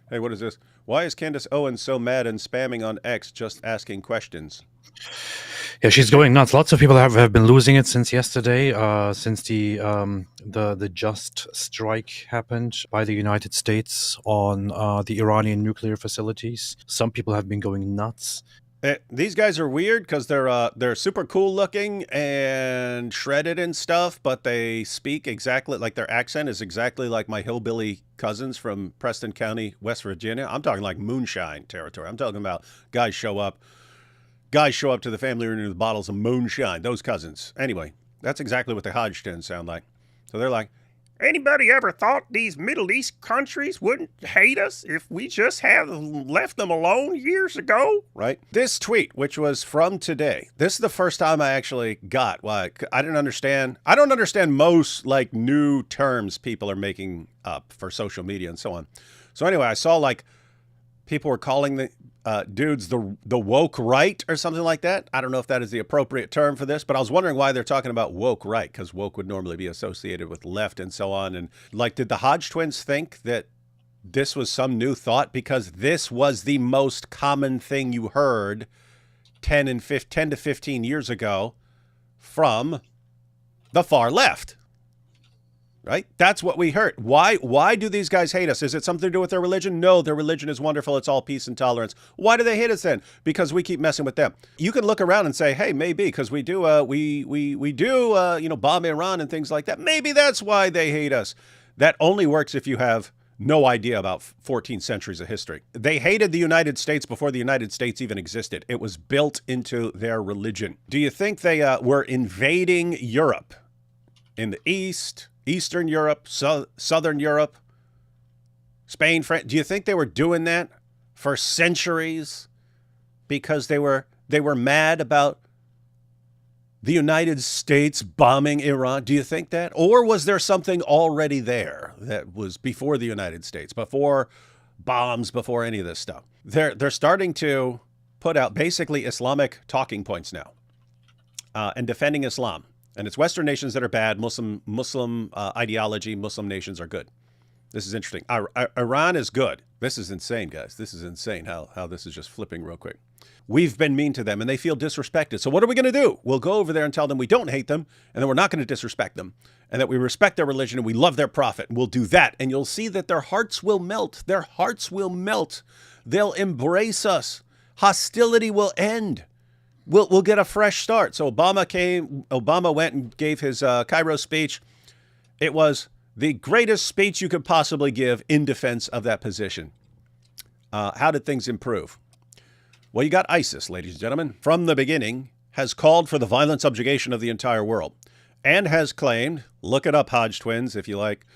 Hey, what is this? Why is Candace Owens so mad and spamming on X just asking questions? Yeah, she's going nuts. Lots of people have been losing it since yesterday, since the just strike happened by the United States on the Iranian nuclear facilities. Some people have been going nuts. These guys are weird because they're super cool looking and shredded and stuff, but they speak exactly like their accent is exactly like my hillbilly cousins from Preston County, West Virginia. I'm talking like moonshine territory. I'm talking about guys show up to the family reunion with bottles of moonshine. Those cousins. Anyway, that's exactly what the Hodge twins sound like. So they're like, anybody ever thought these Middle East countries wouldn't hate us if we just had left them alone years ago? Right? This tweet, which was from today, this is the first time I actually got why I didn't understand. I don't understand most like new terms people are making up for social media and so on. So anyway, I saw like people were calling the dudes the woke right or something like that. I don't know if that is the appropriate term for this, but I was wondering why they're talking about woke right, because woke would normally be associated with left and so on. And like, did the Hodge twins think that this was some new thought? Because this was the most common thing you heard 10 to 15 years ago from the far left. Right? That's what we heard. Why do these guys hate us? Is it something to do with their religion? No, their religion is wonderful. It's all peace and tolerance. Why do they hate us then? Because we keep messing with them. You can look around and say, hey, maybe because we do bomb Iran and things like that. Maybe that's why they hate us. That only works if you have no idea about 14 centuries of history. They hated the United States before the United States even existed. It was built into their religion. Do you think they were invading Europe in the East, Eastern Europe, Southern Europe, Spain, France? Do you think they were doing that for centuries because they were mad about the United States bombing Iran? Do you think that? Or was there something already there that was before the United States, before bombs, before any of this stuff? They're starting to put out basically Islamic talking points now and defending Islam. And it's Western nations that are bad. Muslim ideology, Muslim nations are good. This is interesting. Iran is good. This is insane, guys. This is insane how this is just flipping real quick. We've been mean to them and they feel disrespected. So what are we going to do? We'll go over there and tell them we don't hate them and then we're not going to disrespect them and that we respect their religion and we love their prophet. And we'll do that. And you'll see that their hearts will melt. Their hearts will melt. They'll embrace us. Hostility will end. We'll get a fresh start. So Obama went and gave his Cairo speech. It was the greatest speech you could possibly give in defense of that position. How did things improve? Well, you got ISIS, ladies and gentlemen, from the beginning, has called for the violent subjugation of the entire world and has claimed, look it up, Hodge twins, if you like,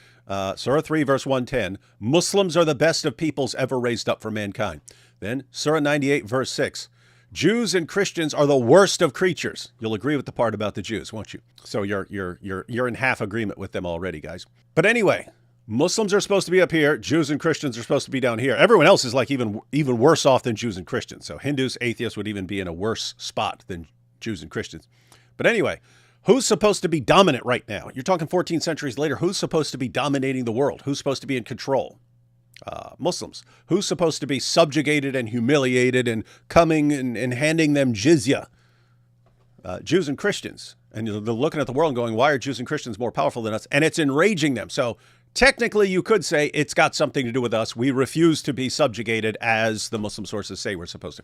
Surah 3, verse 110, Muslims are the best of peoples ever raised up for mankind. Then Surah 98, verse 6, Jews and Christians are the worst of creatures. You'll agree with the part about the Jews, won't you? So you're in half agreement with them already, guys. But anyway, Muslims are supposed to be up here. Jews and Christians are supposed to be down here. Everyone else is like even worse off than Jews and Christians. So Hindus, atheists would even be in a worse spot than Jews and Christians. But anyway, who's supposed to be dominant right now? You're talking 14 centuries later. Who's supposed to be dominating the world? Who's supposed to be in control? Muslims. Who's supposed to be subjugated and humiliated and coming and handing them jizya? Jews and Christians. And they're looking at the world and going, why are Jews and Christians more powerful than us? And it's enraging them. So technically, you could say it's got something to do with us. We refuse to be subjugated as the Muslim sources say we're supposed to.